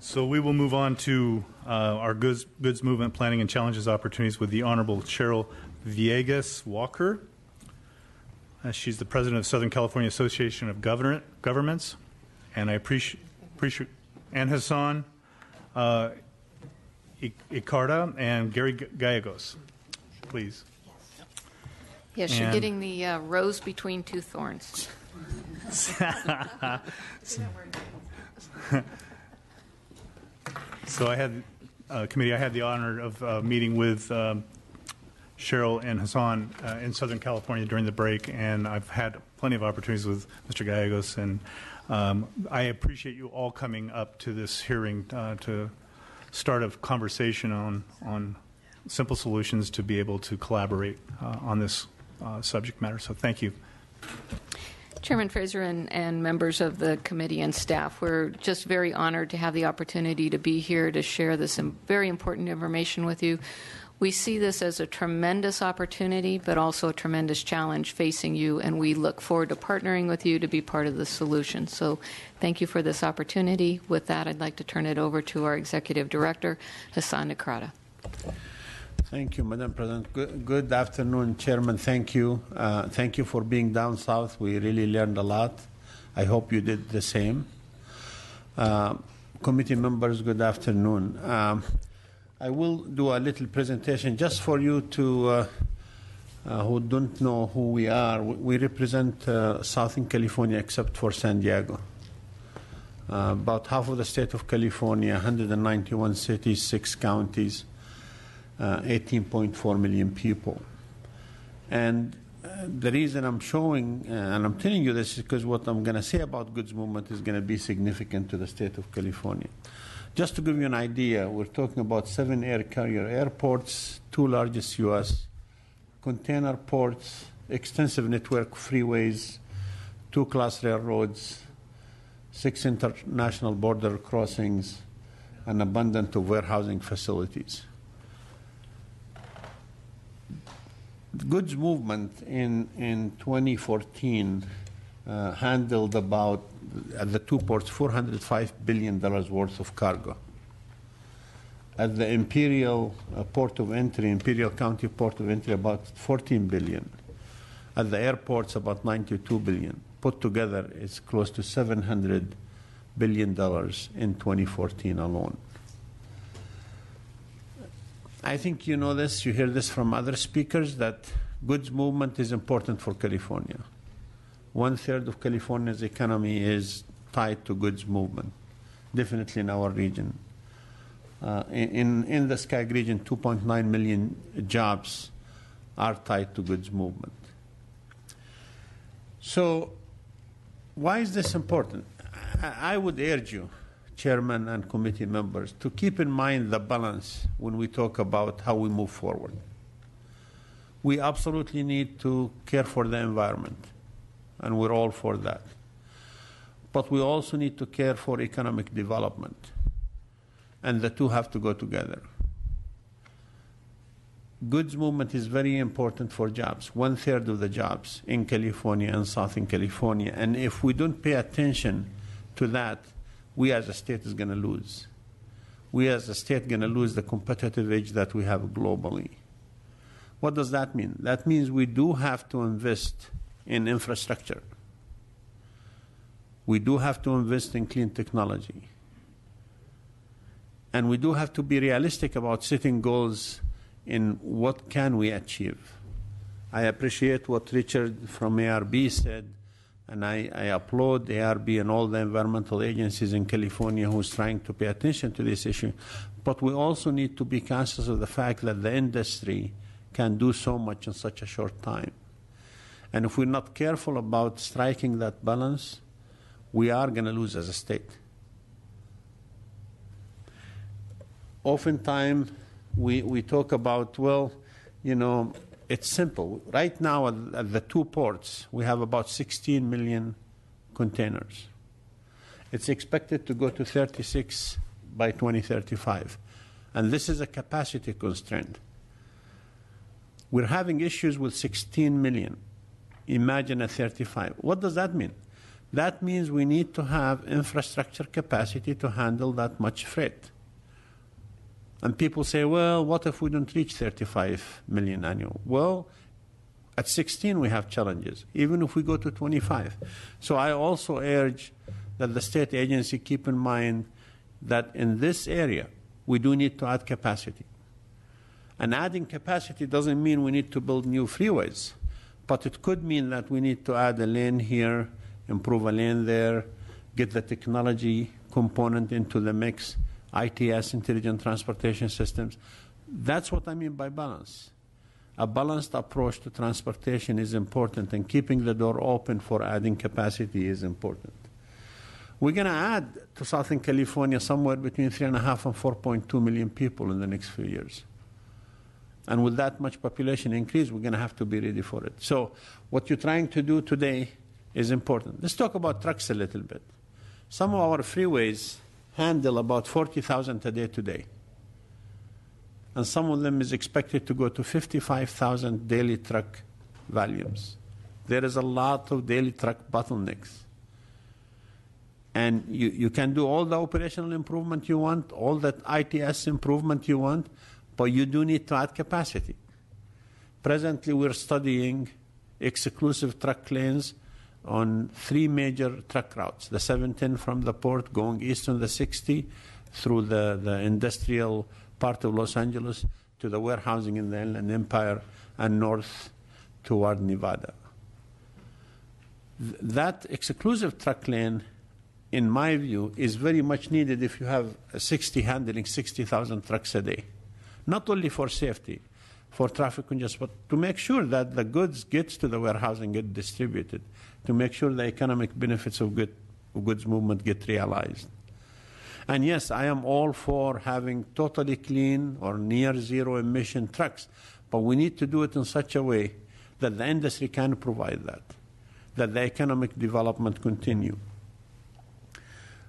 So we will move on to our goods movement planning and challenges opportunities with the Honorable Cheryl Villegas Walker. She's the president of Southern California Association of Governments, and I appreciate and Hassan Icarda and Gary Gallegos, please. Yes, you're getting the rose between two thorns. So I had committee. I had the honor of meeting with Cheryl and Hassan in Southern California during the break, and I've had plenty of opportunities with Mr. Gallegos, and I appreciate you all coming up to this hearing to start a conversation on simple solutions to be able to collaborate on this subject matter. So thank you. Chairman Fraser and members of the committee and staff, we're just very honored to have the opportunity to be here to share this very important information with you. We see this as a tremendous opportunity, but also a tremendous challenge facing you, and we look forward to partnering with you to be part of the solution. So thank you for this opportunity. With that, I'd like to turn it over to our Executive Director, Hassan Icarda. Thank you, Madam President. Good afternoon, Chairman. Thank you. Thank you for being down south. We really learned a lot. I hope you did the same. Committee members, good afternoon. I will do a little presentation just for you to who don't know who we are. We represent Southern California except for San Diego. About half of the state of California, 191 cities, 6 counties. 18.4 million people. And the reason I'm showing, and I'm telling you this is because what I'm going to say about goods movement is going to be significant to the state of California. Just to give you an idea, we're talking about 7 air carrier airports, 2 largest U.S., container ports, extensive network freeways, 2 class railroads, 6 international border crossings, an abundance of warehousing facilities. Goods movement in 2014 handled about, at the 2 ports, $405 billion worth of cargo. At the Imperial Port of Entry, Imperial County Port of Entry, about $14 billion. At the airports, about $92 billion. Put together, it's close to $700 billion in 2014 alone. I think you know this, you hear this from other speakers, that goods movement is important for California. 1/3 of California's economy is tied to goods movement, definitely in our region. In the SCAG region, 2.9 million jobs are tied to goods movement. So why is this important? I would urge you, Chairman and committee members, to keep in mind the balance when we talk about how we move forward. We absolutely need to care for the environment, and we're all for that. But we also need to care for economic development, and the two have to go together. Goods movement is very important for jobs, 1/3 of the jobs in California and Southern California, and if we don't pay attention to that, we as a state is going to lose. We as a state going to lose the competitive edge that we have globally. What does that mean? That means we do have to invest in infrastructure. We do have to invest in clean technology. And we do have to be realistic about setting goals in what can we achieve. I appreciate what Richard from ARB said, and I applaud ARB and all the environmental agencies in California who's trying to pay attention to this issue. But we also need to be conscious of the fact that the industry can do so much in such a short time. And if we're not careful about striking that balance, we are going to lose as a state. Oftentimes, we talk about, well, you know, it's simple. Right now at the 2 ports, we have about 16 million containers. It's expected to go to 36 by 2035. And this is a capacity constraint. We're having issues with 16 million. Imagine a 35. What does that mean? That means we need to have infrastructure capacity to handle that much freight. And people say, well, what if we don't reach 35 million annual? Well, at 16 we have challenges, even if we go to 25. So I also urge that the state agency keep in mind that in this area, we do need to add capacity. And adding capacity doesn't mean we need to build new freeways, but it could mean that we need to add a lane here, improve a lane there, get the technology component into the mix, ITS, Intelligent Transportation Systems. That's what I mean by balance. A balanced approach to transportation is important, and keeping the door open for adding capacity is important. We're going to add to Southern California somewhere between 3.5 and 4.2 million people in the next few years. And with that much population increase, we're going to have to be ready for it. So what you're trying to do today is important. Let's talk about trucks a little bit. Some of our freeways handle about 40,000 a day today. And some of them is expected to go to 55,000 daily truck volumes. There is a lot of daily truck bottlenecks. And you can do all the operational improvement you want, all that ITS improvement you want, but you do need to add capacity. Presently, we're studying exclusive truck lanes on 3 major truck routes. The 710 from the port going east on the 60 through the industrial part of Los Angeles to the warehousing in the Inland Empire and north toward Nevada. That exclusive truck lane, in my view, is very much needed if you have a 60 handling 60,000 trucks a day. Not only for safety, for traffic congestion, but to make sure that the goods gets to the warehousing, get distributed, to make sure the economic benefits of goods movement get realized. And yes, I am all for having totally clean or near zero emission trucks, but we need to do it in such a way that the industry can provide that the economic development continue.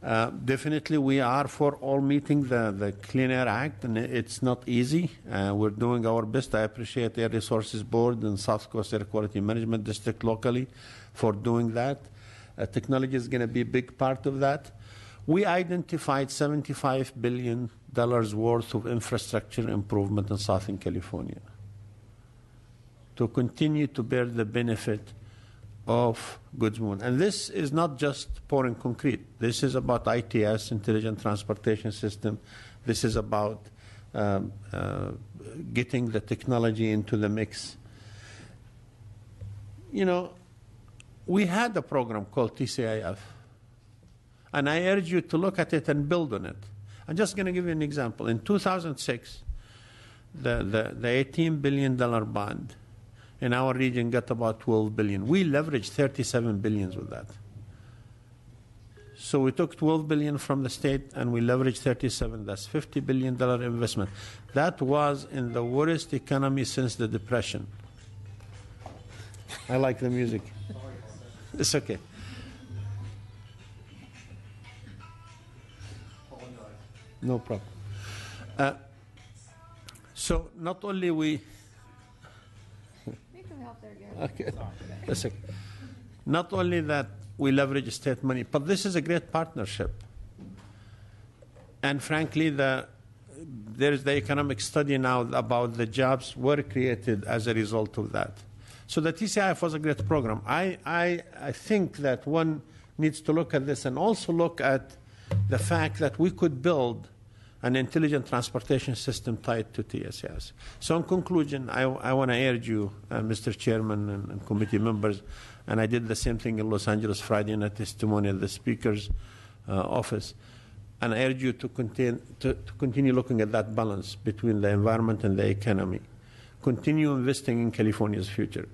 Definitely, we are for all meeting the Clean Air Act, and it's not easy. We're doing our best. I appreciate Air Resources Board and South Coast Air Quality Management District locally for doing that. Technology is going to be a big part of that. We identified $75 billion worth of infrastructure improvement in Southern California to continue to bear the benefit of goods movement. And this is not just pouring concrete. This is about ITS, Intelligent Transportation System. This is about getting the technology into the mix. You know, we had a program called TCIF, and I urge you to look at it and build on it. I'm just going to give you an example. In 2006, the $18 billion bond in our region got about $12 billion. We leveraged $37 billion with that. So we took $12 billion from the state and we leveraged $37. That's $50 billion investment. That was in the worst economy since the Depression. I like the music. It's okay. No problem. So not only we... Okay. That's okay. Not only that we leverage state money, but this is a great partnership. And frankly, there is the economic study now about the jobs were created as a result of that. So the TCIF was a great program. I think that one needs to look at this and also look at the fact that we could build an intelligent transportation system tied to TSS. So in conclusion, I want to urge you, Mr. Chairman and committee members, and I did the same thing in Los Angeles Friday in a testimony at the Speaker's office, and I urge you to continue looking at that balance between the environment and the economy. Continue investing in California's future.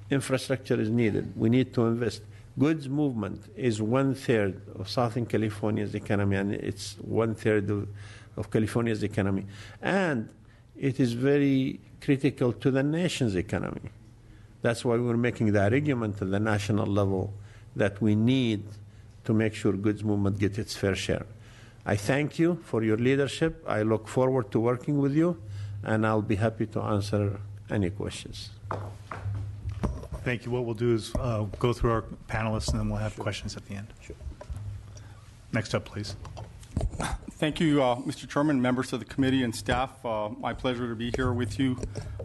Infrastructure is needed. We need to invest. Goods movement is 1/3 of Southern California's economy, and it's 1/3 of California's economy. And it is very critical to the nation's economy. That's why we're making the argument at the national level that we need to make sure goods movement gets its fair share. I thank you for your leadership. I look forward to working with you, and I'll be happy to answer any questions. Thank you. What we'll do is go through our panelists, and then we'll have questions at the end. Sure. Next up, please. Thank you, Mr. Chairman, members of the committee and staff. My pleasure to be here with you.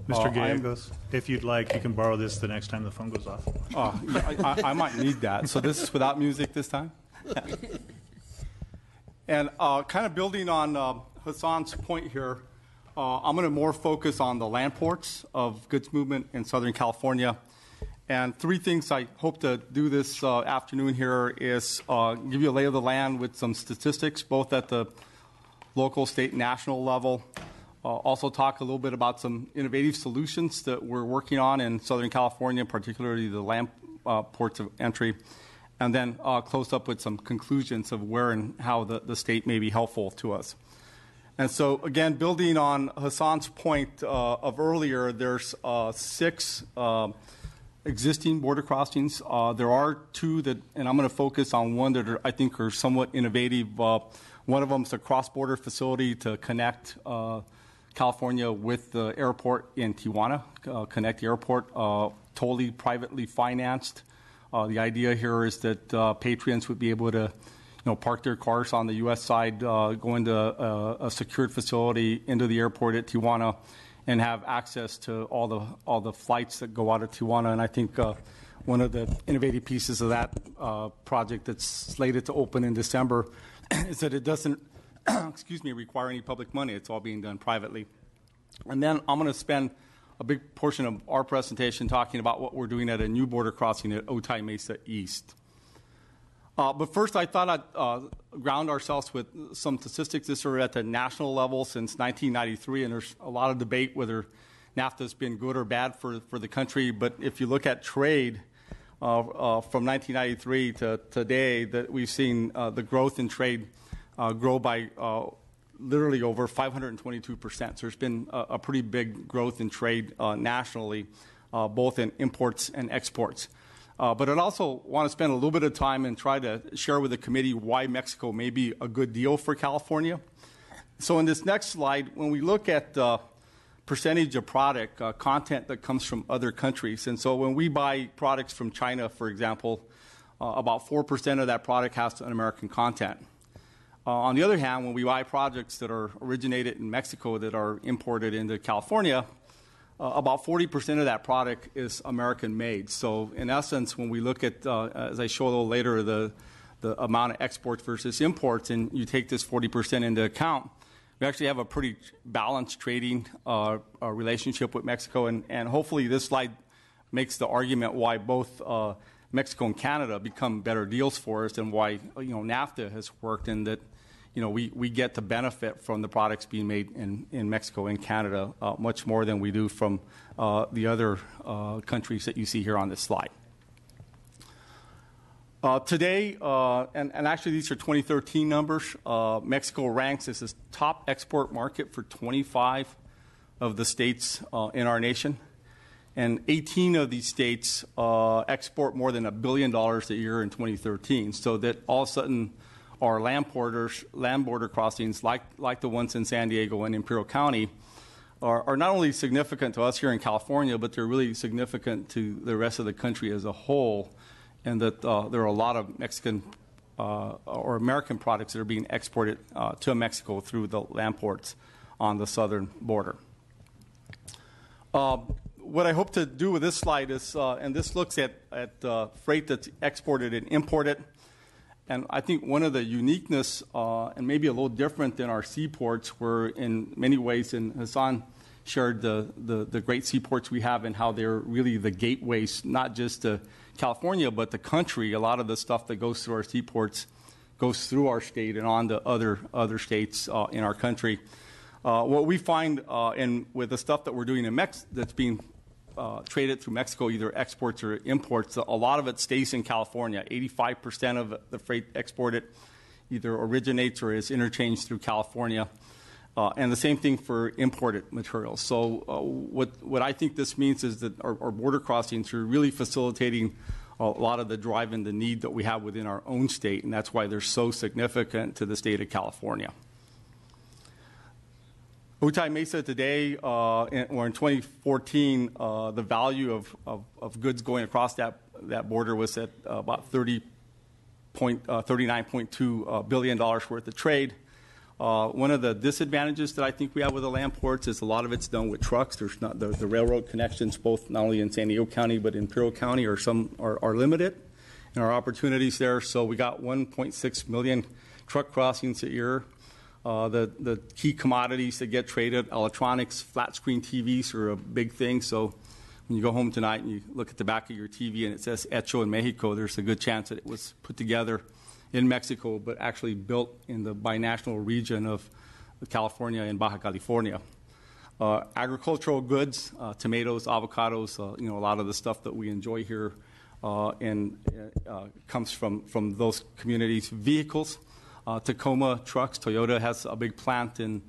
Mr. Gallegos, if you'd like, you can borrow this the next time the phone goes off. I might need that. So this is without music this time? And kind of building on Hassan's point here, I'm going to more focus on the land ports of goods movement in Southern California. And three things I hope to do this afternoon here is give you a lay of the land with some statistics, both at the local, state, and national level. Also talk a little bit about some innovative solutions that we're working on in Southern California, particularly the land ports of entry. And then close up with some conclusions of where and how the state may be helpful to us. And so, again, building on Hassan's point of earlier, there's 6 existing border crossings. There are 2 that, and I'm going to focus on one that I think are somewhat innovative. One of them is a cross-border facility to connect California with the airport in Tijuana, Connect the Airport, totally privately financed. The idea here is that patrons would be able to park their cars on the U.S. side, go into a secured facility into the airport at Tijuana, and have access to all the flights that go out of Tijuana. And I think one of the innovative pieces of that project that's slated to open in December is that it doesn't, require any public money. It's all being done privately. And then I'm going to spend a big portion of our presentation talking about what we're doing at a new border crossing at Otay Mesa East. But first, I thought I'd ground ourselves with some statistics. This are at the national level since 1993, and there's a lot of debate whether NAFTA's been good or bad for the country. But if you look at trade from 1993 to today, that we've seen the growth in trade grow by literally over 522%. So there's been a pretty big growth in trade nationally, both in imports and exports. But I'd also want to spend a little bit of time and try to share with the committee why Mexico may be a good deal for California. So in this next slide, when we look at percentage of product content that comes from other countries, and so when we buy products from China, for example, about 4% of that product has an American content. On the other hand, when we buy projects that are originated in Mexico that are imported into California, about 40% of that product is American-made. So in essence, when we look at, as I show a little later, the amount of exports versus imports, and you take this 40% into account, we actually have a pretty balanced trading relationship with Mexico. And hopefully this slide makes the argument why both Mexico and Canada become better deals for us, and why NAFTA has worked, and that we get to benefit from the products being made in Mexico and Canada much more than we do from the other countries that you see here on this slide. Today, and actually these are 2013 numbers, Mexico ranks as the top export market for 25 of the states in our nation. And 18 of these states export more than $1 billion a year in 2013. So that all of a sudden our land border crossings, like the ones in San Diego and Imperial County, are not only significant to us here in California, but they're really significant to the rest of the country as a whole, and that there are a lot of Mexican or American products that are being exported to Mexico through the land ports on the southern border. What I hope to do with this slide is, and this looks at freight that's exported and imported. And I think one of the uniqueness, and maybe a little different than our seaports, where in many ways, and Hassan shared the great seaports we have and how they're really the gateways, not just to California, but the country. A lot of the stuff that goes through our seaports goes through our state and on to other states in our country. What we find with the stuff that we're doing in that's being traded through Mexico, either exports or imports, a lot of it stays in California. 85% of the freight exported either originates or is interchanged through California. And the same thing for imported materials. So what I think this means is that our border crossings are really facilitating a lot of the drive and the need that we have within our own state, and that's why they're so significant to the state of California. Otay Mesa today, or in 2014, the value of goods going across that border was at about $39.2 billion worth of trade. One of the disadvantages that I think we have with the land ports is a lot of it's done with trucks. There's not the railroad connections, both not only in San Diego County but in Imperial County, are limited in our opportunities there. So we got 1.6 million truck crossings a year. The key commodities that get traded, electronics, flat screen TVs are a big thing. So when you go home tonight and you look at the back of your TV and it says Hecho in Mexico, there's a good chance that it was put together in Mexico, but actually built in the binational region of California and Baja California. Agricultural goods, tomatoes, avocados, a lot of the stuff that we enjoy here comes from those communities. Vehicles, Tacoma trucks. Toyota has a big plant in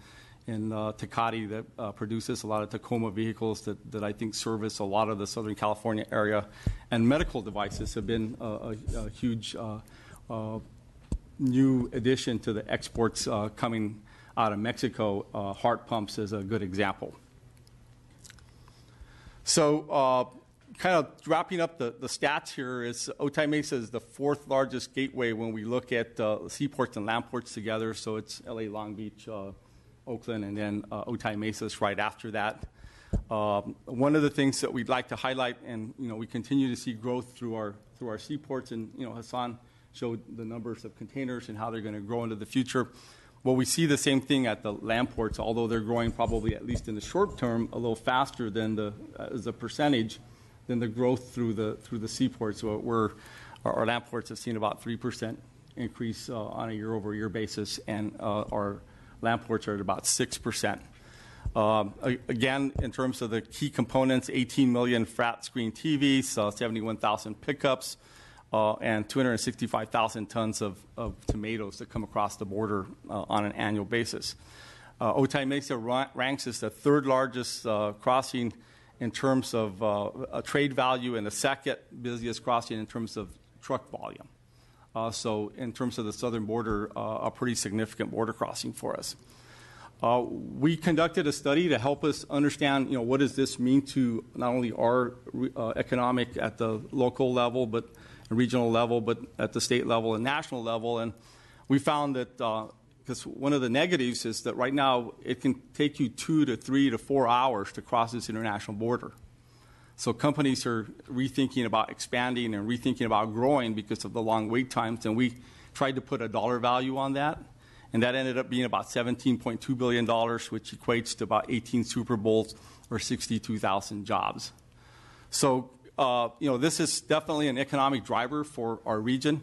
Tecate that produces a lot of Tacoma vehicles that I think service a lot of the Southern California area. And medical devices have been a huge new addition to the exports coming out of Mexico. Heart pumps is a good example. So kind of wrapping up the stats here is Otay Mesa is the fourth largest gateway when we look at seaports and land ports together. So it's LA, Long Beach, Oakland, and then Otay Mesa is right after that. One of the things that we'd like to highlight, and we continue to see growth through our seaports, and Hassan showed the numbers of containers and how they're going to grow into the future. Well, we see the same thing at the land ports, although they're growing probably, at least in the short term, a little faster than as a percentage than the growth through the seaports. So our land ports have seen about 3% increase on a year-over-year basis, and our land ports are at about 6%. Again, in terms of the key components, 18 million flat screen TVs, 71,000 pickups, and 265,000 tons of tomatoes that come across the border on an annual basis. Otay Mesa ranks as the third largest crossing in terms of trade value and the second busiest crossing in terms of truck volume. So in terms of the southern border, a pretty significant border crossing for us. We conducted a study to help us understand, what does this mean to not only our economic at the local level, but regional level, but at the state level and national level. And we found that because one of the negatives is that right now it can take you 2 to 3 to 4 hours to cross this international border. So companies are rethinking about expanding and rethinking about growing because of the long wait times. And we tried to put a dollar value on that. And that ended up being about $17.2 billion, which equates to about 18 Super Bowls or 62,000 jobs. So, this is definitely an economic driver for our region.